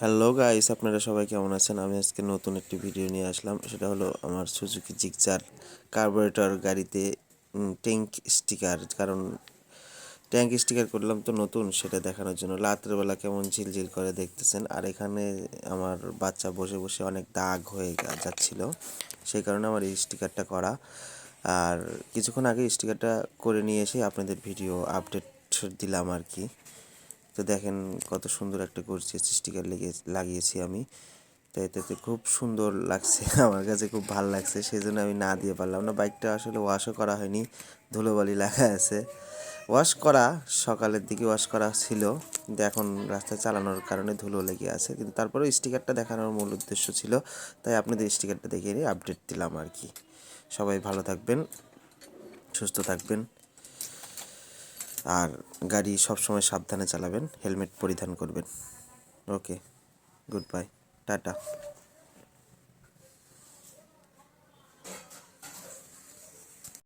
Hello guys, আপনারা সবাই কেমন আছেন? আমি আজকে নতুন একটি ভিডিও নিয়ে আসলাম। সেটা হলো আমার সুজুকি জিক্সার কার্বোরেটর গাড়িতে ট্যাঙ্ক স্টিকার। কারণ ট্যাঙ্ক স্টিকার করলাম তো নতুন, সেটা দেখানোর জন্য। রাত্রেবেলা কেমন ঝিলঝিল করে দেখতেছেন। আর এখানে আমার বাচ্চা বসে বসে অনেক দাগ হয়ে যাচ্ছিল, সেই কারণে আমার এই স্টিকারটা করা। আর কিছুক্ষণ আগে স্টিকারটা করে নিয়ে এসে আপনাদের ভিডিও আপডেট দিলাম আর কি। তো দেখেন কত সুন্দর একটা গর্জিয়াস স্টিকার লাগিয়েছি আমি। তো এটাতে খুব সুন্দর লাগছে, আমার কাছে খুব ভালো লাগছে, সেই জন্য আমি না দিয়ে পারলাম না। বাইকটা আসলে ওয়াশও করা হয়নি, ধুলোবালি লাগা আছে। ওয়াশ করা সকালের দিকে ওয়াশ করা ছিল, কিন্তু এখন রাস্তায় চালানোর কারণে ধুলো লেগে আছে। কিন্তু তারপরেও স্টিকারটা দেখানোর মূল উদ্দেশ্য ছিল, তাই আপনাদের স্টিকারটা দেখিয়ে আপডেট দিলাম আর কি। সবাই ভালো থাকবেন, সুস্থ থাকবেন, আর গাড়ি সবসময় সাবধানে চালাবেন, হেলমেট পরিধান করবেন। ওকে, গুড বাই, টাটা।